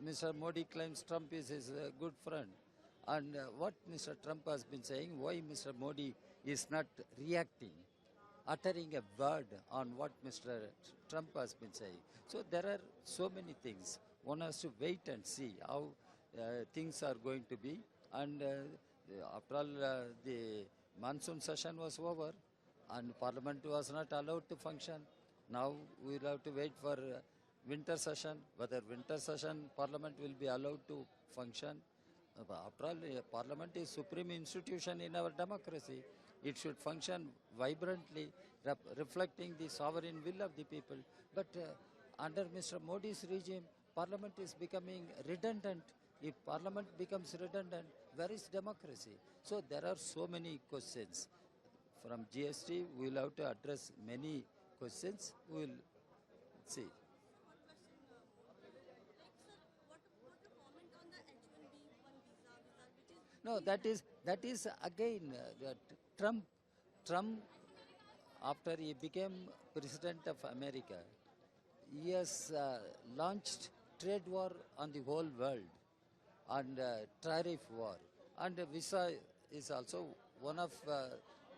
Mr. Modi claims Trump is his good friend. And what Mr. Trump has been saying, why Mr. Modi is not reacting, uttering a word on what Mr. Trump has been saying. So there are so many things. One has to wait and see how things are going to be. And after all, the monsoon session was over and Parliament was not allowed to function. Now we will have to wait for winter session, whether winter session Parliament will be allowed to function. After all, Parliament is supreme institution in our democracy. It should function vibrantly, reflecting the sovereign will of the people. But under Mr. Modi's regime, Parliament is becoming redundant. If Parliament becomes redundant, where is democracy? So there are so many questions. From GST, we will have to address many questions. We will see. One question more. Like, sir, what your comment on the H1B1 visa, which is No, that is again that Trump, after he became president of America, he has launched trade war on the whole world and tariff war. And visa is also one of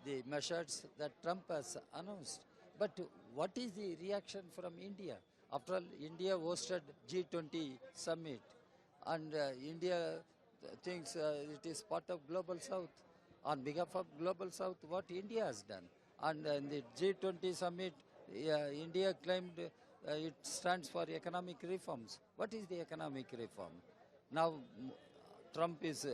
the measures that Trump has announced. But what is the reaction from India? After all, India hosted G20 summit and India thinks it is part of Global South. On behalf of Global South, what India has done. And in the G20 summit, India claimed it stands for economic reforms. What is the economic reform? Now, Trump is